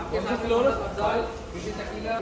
आपके साथ मोहम्मद अफजल विशेष Akila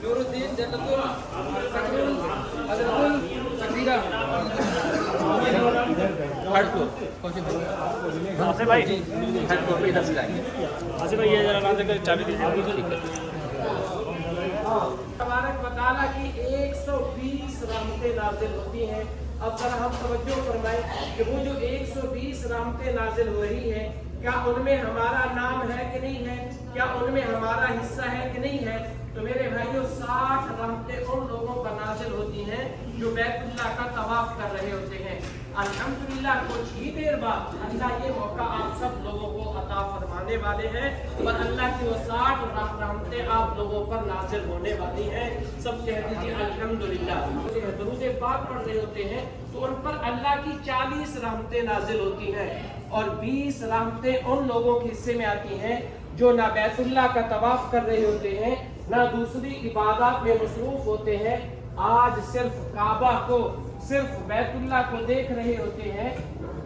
Nooruddin जन्नतुल Fakhrul अजरुल तकरीरा third floor कौन सी आसिफ भाई थर्ड फ्लोर पे इधर से जाएंगे। आसिफ भाई ये जरा नाम देकर चाबी दीजिए। तबारक व तआला की 120 रहमतें नाज़िल होती हैं। अब जरा हम तवज्जो फरमाएं कि वो जो 120 रहमतें नाज़िल हो रही हैं, क्या उनमें हमारा नाम है कि नहीं है, क्या उनमें हमारा हिस्सा है कि नहीं है। तो मेरे भाइयों 60 रहमतें उन लोगों पर नाज़िल होती हैं जो बैतुल्लाह का तवाफ कर रहे होते हैं। अल्हम्दुलिल्लाह कुछ ही देर बाद अल्लाह ये मौका आप सब लोगों को अता फरमाने वाले हैं और अल्लाह की वो 60 रहमतें आप लोगों पर नाज़िल होने वाली हैं। सब कह दीजिए अल्हम्दुलिल्लाह। दुरूद पाक पढ़ रहे होते हैं तो उन पर अल्लाह की 40 रहमतें नाज़िल होती हैं और 20 रहमतें उन लोगों के हिस्से में आती हैं जो ना बैतुल्लाह का तवाफ कर रहे होते हैं, ना दूसरी इबादत में मसरूफ होते हैं, आज सिर्फ काबा को, सिर्फ बैतुल्लाह को देख रहे होते हैं।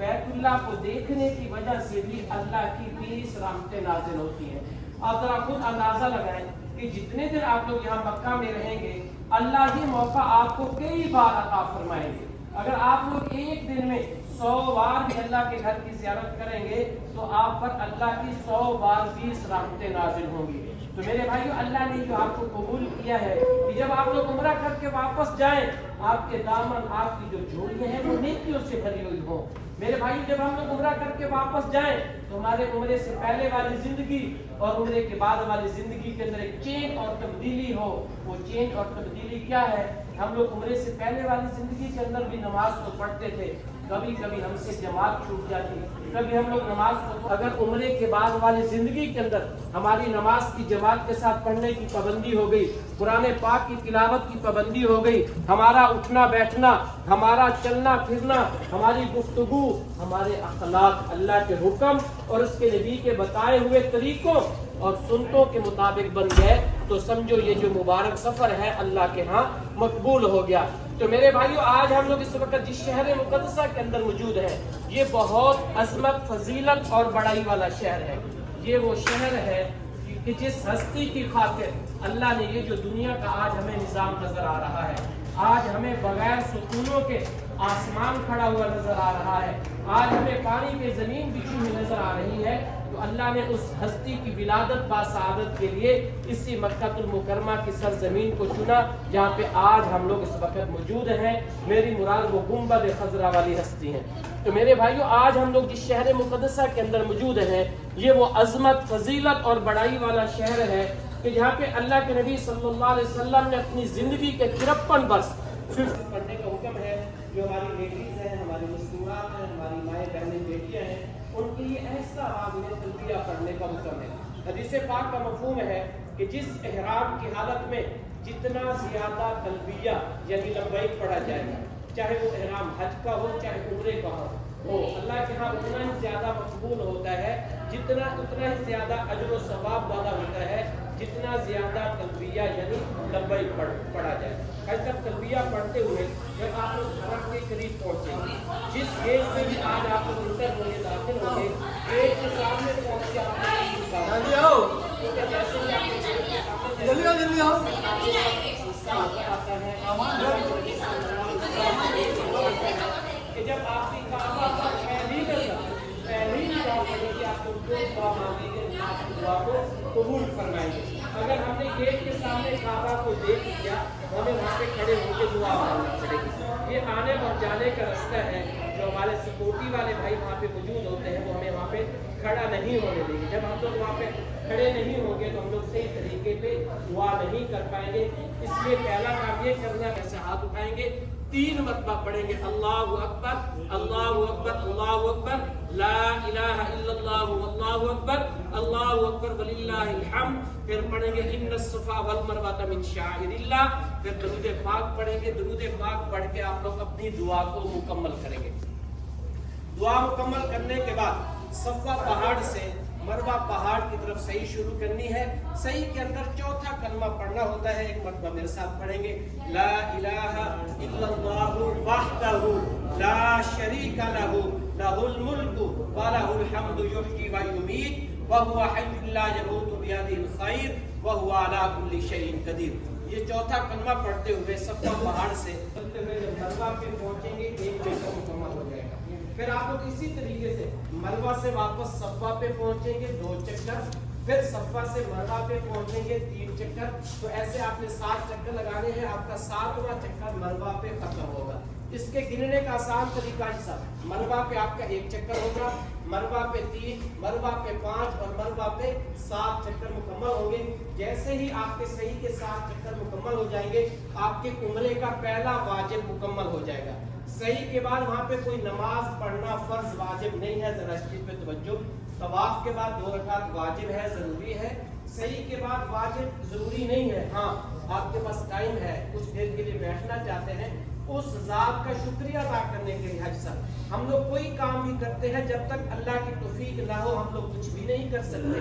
बैतुल्लाह को देखने की वजह से भी अल्लाह की 20 रहमतें नाज़िल होती हैं। आप जरा खुद अंदाजा लगाएं कि जितने दिन आप लोग यहाँ मक्का में रहेंगे, अल्लाह ये मौका आपको कई बार अता फरमाएंगे। अगर आप लोग एक दिन में 100 बार भी अल्लाह के घर की ज़ियारत करेंगे तो आप पर अल्लाह की 100 बार 20 रहमतें नाज़िल होंगी। तो मेरे भाइयों, अल्लाह ने जो आपको कबूल किया है कि जब आप लोग उम्रा करके वापस जाएं, आपके दामन, आपकी जो झोलियां हैं वो नेकियों से भरी हुई हो। मेरे भाई, जब हम लोग उम्रा करके वापस जाएं तो हमारे उम्रे से पहले वाली जिंदगी और उम्रे के बाद वाली जिंदगी के अंदर एक चेंज और तब्दीली हो। वो चेंज और तब्दीली क्या है? हम लोग उम्रे से पहले वाली जिंदगी के अंदर भी नमाज तो पढ़ते थे, कभी कभी हमसे जमात छूट जाती, कभी हम लोग नमाज को, अगर उम्रे के बाद वाली जिंदगी के अंदर हमारी नमाज की जमात के साथ पढ़ने की पाबंदी हो गई, कुरान पाक की तिलावत की पाबंदी हो गई, हमारा उठना बैठना, हमारा चलना फिरना, हमारी गुफ्तगू, हमारे अखलाक अल्लाह के हुक्म और उसके नबी के बताए हुए तरीकों और सुन्नतों के मुताबिक बन गए, तो समझो ये जो मुबारक सफर है अल्लाह के यहाँ मकबूल हो गया। तो मेरे भाइयों, आज हम लोग इस वक्त जिस शहर मुक़द्दसा के अंदर मौजूद है, ये बहुत अज़मत, फजीलत और बड़ाई वाला शहर है। ये वो शहर है कि जिस हस्ती की खातिर अल्लाह ने ये जो दुनिया का आज हमें निज़ाम नजर आ रहा है, आज हमें बगैर सुकूनों के आसमान खड़ा हुआ नजर आ रहा है, आज हमें पानी पे जमीन बिछी हुई नजर आ रही है, तो अल्लाह ने उस हस्ती की विलादत बासआदत के लिए इसी मक्कातुल मुकर्रमा की सरजमीन को चुना जहाँ पे आज हम लोग इस वक्त मौजूद हैं। मेरी मुराद वो गुंबद खजरा वाली हस्ती है। तो मेरे भाइयों, आज हम लोग जिस शहर मुक़द्दसा के अंदर मौजूद हैं, ये वो अजमत, फजीलत और बड़ाई वाला शहर है कि जहाँ पे अल्लाह के नबी सल्लल्लाहु अलैहि वसल्लम ने अपनी जिंदगी के 53 वर्ष पढ़ने का हुक्म है। जो हमारी लेडीज हैं, हमारी मुस्लिमात हैं, हमारी माएँ बहनें बेटियाँ हैं, उनके लिए ऐसा आवाज में तलबिया पढ़ने का हुक्म है। हदीस पाक का मफहूम है कि जिस इहराम की हालत में जितना ज्यादा तलबिया यानी लब्बैक पढ़ा जाएगा, चाहे वो इहराम हज का हो चाहे उम्रे का हो, अल्लाह के यहाँ उतना ही ज्यादा मकबूल होता है, उतना ही ज्यादा अजर व सवाब वाला होता है जितना ज्यादा तलबिया यानी लब्बैक पढ़ा जाए। ऐसा तलबिया पढ़ते हुए जब आप लोग हरम के करीब पहुंचेंगे, जिस गेट से भी आज आप लोग इंटर होंगे, दाखिल होंगे, गेट के सामने पहुंच के आप जल्दी आओ, जैसे कि आप जल्दी आओ कि जब आपकी काबा पर पहली दुआ पड़ेगी, आपको जो दुआ मांगेंगे आपकी दुआ को कबूल फरमाएंगे। अगर हमने गेट के सामने काबा को देख लिया, हमें वहाँ पे खड़े होकर दुआ मांगना पड़ेगी। ये आने और जाने का रास्ता है। जो हमारे सिक्योरिटी वाले भाई वहाँ पे मौजूद होते हैं, वो हमें वहाँ पे खड़ा नहीं होने देंगे। जब हम लोग वहाँ पे खड़े नहीं होंगे तो हम लोग सही तरीके पे दुआ नहीं कर पाएंगे। इसलिए पहला काम ये करना है, ऐसे हाथ उठाएंगे, 3 मरतबा पढ़ेंगे अल्लाहु अकबर, अल्लाहु अकबर, अल्लाहु अकबर, ला इलाहा इल्लल्लाह वल्लाहु अकबर, अल्लाहु अकबर वलिल्लाहिल हम्द। फिर पढ़ेंगे इन्नस सफा वल मरवा मिन शाइरिल्लाह। फिर दुरूद पाक पढ़ेंगे। दुरूद पाक पढ़ के आप लोग अपनी दुआ को मुकम्मल करेंगे। दुआ मुकम्मल करने के बाद सफा पहाड़ से मरवा पहाड़ की तरफ सही शुरू करनी है। सही के अंदर चौथा कलमा पढ़ना होता है। एक मरतबा मेरे साथ पढ़ेंगे, ला इलाहा इल्लल्लाहु वहदहु ला शरीका लहु लहुल मुल्कु व लहुल हम्दु युहयी व युमीत व हुवा हय्युन ला यमूतु बियदिहिल खैर व हुवा अला कुल्लि शैइन कदीर। ये चौथा कलमा पढ़ते हुए सफा पहाड़ से चलते हुए जब मरवा पे पहुंचेंगे, एक चक्कर मुकम्मल हो जाएगा। फिर आप लोग इसी तरीके से मरवा से वापस सफा पे पहुंचेंगे, 2 चक्कर। फिर सफा से मरवा पे पहुंचेंगे, 3 चक्कर। तो ऐसे आपने 7 चक्कर लगाने हैं। आपका 7वां चक्कर मरवा पे खत्म होगा। इसके गिनने का आसान तरीका हिस्सा, मरवा पे आपका 1 चक्कर होगा, मरवा पे 3, मरवा पे 5 और मरवा पे 7 चक्कर मुकम्मल होंगे। जैसे ही आपके सही के 7 चक्कर मुकम्मल हो जाएंगे, आपके उम्रे का पहला वाजिब मुकम्मल हो जाएगा। सही के बाद वहाँ पे कोई नमाज पढ़ना फर्ज वाजिब नहीं है। जरा इस चीज पे तवज्जो। तवाफ के बाद 2 रकात वाजिब है, जरूरी है। सही के बाद वाजिब जरूरी नहीं है। हाँ, आपके पास टाइम है, कुछ देर के लिए बैठना चाहते हैं, उस ज़ात का शुक्रिया अदा करने के लिए। हज हम लोग कोई काम भी करते हैं, जब तक अल्लाह की तौफीक ना हो हम लोग कुछ भी नहीं कर सकते।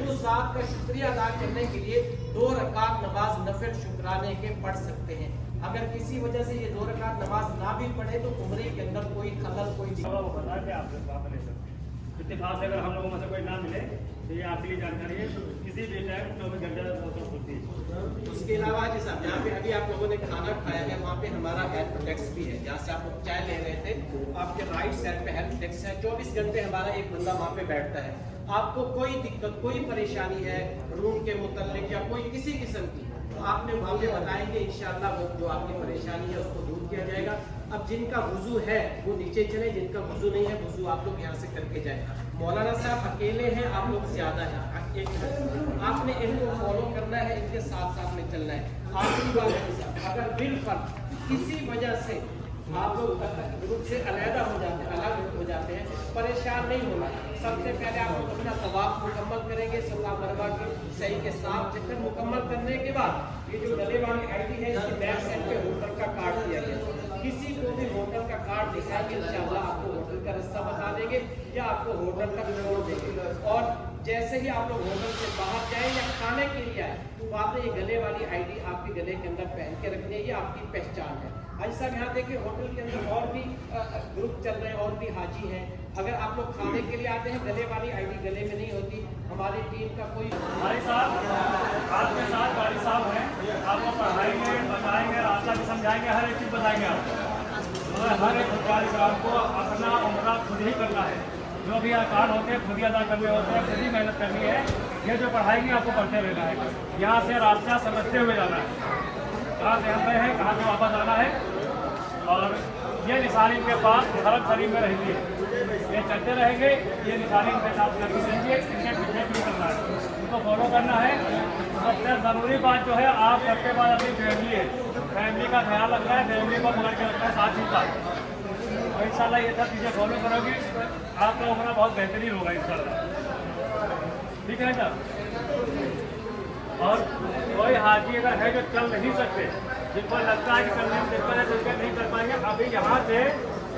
उस ज़ात का शुक्रिया अदा करने के लिए 2 रकात नमाज नफिल शुक्राने के पढ़ सकते हैं। अगर किसी वजह से ये 2 रकात नमाज ना भी पढ़े तो उम्रे के अंदर कोई खलल कोई इत्तेफाक से अगर हम लोगों में से कोई ना मिले तो ये आपके लिए जानकारी है। तो किसी भी टाइम 24 घंटे खुलती है। उसके अलावा जैसा यहाँ पे अभी आप लोगों ने खाना खाया है, वहाँ पे हमारा हेल्प डेस्क भी है। जहाँ से आप लोग चाय ले रहे थे, आपके राइट साइड पे हेल्प डेस्क है। 24 घंटे हमारा एक बंदा वहाँ पे बैठता है। आपको कोई दिक्कत, कोई परेशानी है रूम के मुतल्लिक या कोई किसी किस्म की, तो आपने वहाँ पे बताएंगे, इंशाअल्लाह वो जो आपकी परेशानी है उसको दूर किया जाएगा। अब जिनका वुजू है वो नीचे चले, जिनका वुजू नहीं है वुजू आप लोग यहाँ से करके जाए। मौलाना साहब अकेले हैं, आप लोग ज्यादा हैं, आपने इनको फॉलो करना है, इनके साथ साथ में चलना है। आखिरी बात है, अगर बिल्कुल किसी वजह से आप लोग ग्रुप से अलग हो जाते हैं, परेशान नहीं होना। सबसे पहले आप लोग अपना तवाफ मुकम्मल करेंगे, सफा मरवा के सही के 7 चक्कर मुकम्मल करने के बाद ये जो गले वाली आईडी है, इसकी बैक साइड पे होटल का कार्ड दिया गया। किसी को भी होटल का कार्ड दिखाएंगे, इंशाअल्लाह आपको होटल का रास्ता बता देंगे या आपको होटल तक छोड़ देंगे। और जैसे ही आप लोग होटल से बाहर जाए या खाने के लिए आए, तो आपने ये गले वाली आईडी आपके गले के अंदर पहन के रखनी है, ये आपकी पहचान है। हाजी साहब यहाँ देखिए, होटल के अंदर और भी ग्रुप चल रहे हैं, और भी हाजी हैं। अगर आप लोग खाने के लिए आते हैं, गले वाली आईडी गले में नहीं होती। हमारी टीम का कोई हमारे साथ आपके साथ गाड़ी साहब हैं, आपको पढ़ाएंगे, बताएंगे, रास्ता भी समझाएंगे, हर एक चीज़ बताएंगे आपको। हर एक गाड़ी साहब को अपना उम्रा खुद ही करना है। जो भी कार्ड होते हैं खुद ही अदा करने होते हैं, खुद ही मेहनत करनी है। ये जो पढ़ाएंगे आपको पढ़ते रहना है। यहाँ से रास्ता समझते हुए जाना है, कहाँ से हम गए हैं, कहाँ से वापस आना है। और ये निशानी के पास हरम शरीफ में रहेंगे, ये चलते रहेंगे। ये निशानी के साथ करके रहेंगे, इनके पीछे भी करना है, उनको फॉलो करना है। सबसे ज़रूरी बात जो है, आप सबके बाद अपनी फैमिली का ख्याल रखना है, फैमिली को पकड़ के रखना है साथ ही साथ। तो इंशाल्लाह ये सब चीज़ें फॉलो करोगी, आपका उम्र बहुत बेहतरीन होगा इंशाल्लाह। ठीक है ना। और कोई हाजी अगर है जो चल नहीं सकते, जिनको लगता है कि चलने में दिक्कत है तो उनके नहीं कर पाएंगे, अभी यहाँ से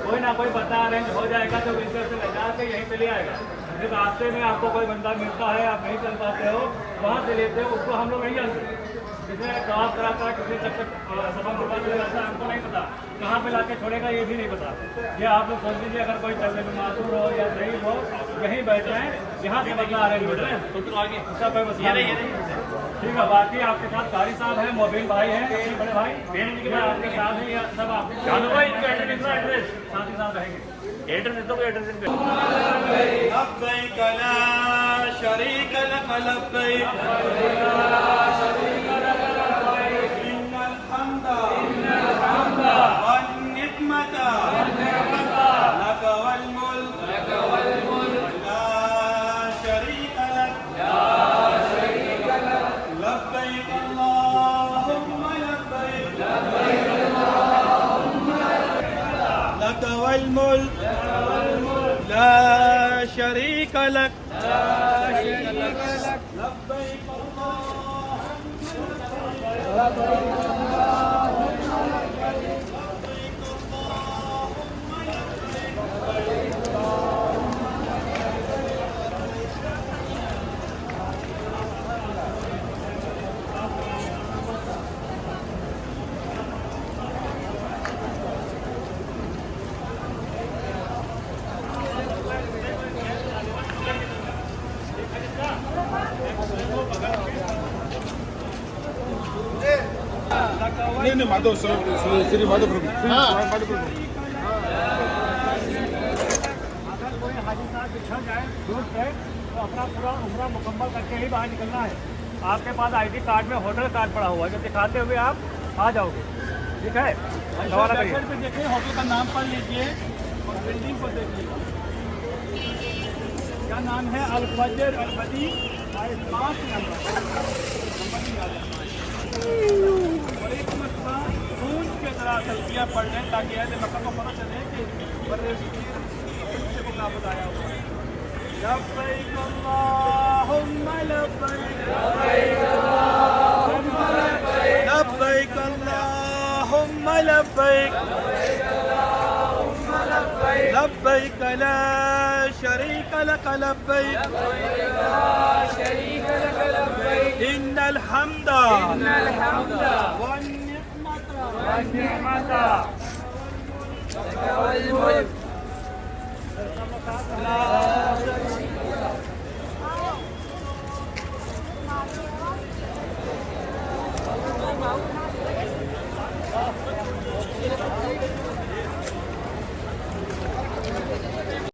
कोई ना कोई बंदा अरेंज हो जाएगा तो विंटर से लगा के यहीं पे ले आएगा। फिर रास्ते में आपको कोई बंदा मिलता है, आप नहीं चल पाते हो, वहाँ से लेते हो, उसको हम लोग नहीं जानते। कितने जवाब कराता है, कितने तक सफर बर्बाद हो जाता है, हमको नहीं पता, कहाँ पे लाके छोड़ेगा ये भी नहीं पता। ये आप लोग सोच लीजिए, अगर कोई चलने में मासूर हो या नहीं हो, यहीं बैठ जाए, यहाँ से बंदा अरेंज हो जाए तो आगे उसका कोई मसला नहीं। ठीक है। बाकी आपके साथ कारी साहब हैं, मोबिल भाई हैं, बड़े भाई आपके साथ हैं, या सब आप भाई इनका एड्रेस साथ ही साथ रहेंगे। एड्रेस तो एड्रेस لبيك لا شريك لك لبيك إن الحمد والنعمة لك والملك لا شريك لك لبيك اللهم لبيك لك والملك لا شريك لك لبيك नहीं माधव श्री माधव प्रभु माधव प्रभु। अगर कोई हाजी साहब बिछड़ जाए दूर से तो अपना पूरा उम्र मुकम्मल करके ही बाहर निकलना है। आपके पास आईडी कार्ड में होटल कार्ड पड़ा हुआ है, जो दिखाते हुए आप आ जाओगे। ठीक है। सवाल पे देखिए, होटल का नाम पढ़ लीजिए और बिल्डिंग को देख लीजिए। क्या नाम है? अल फजर अल बदी 5 नंबर नहीं आ रहा। और एक मसला सूझ के तरह तलबिया पढ़ लें ताकि ऐसे मक्का को पता चले कि बर्रे से मुकाबला आया हुआ है। लब्बैक अल्लाहुम्मा लब्बैक لبيك اللهم لبيك لبيك لا شريك لك لبيك إن الحمد والنعمة لا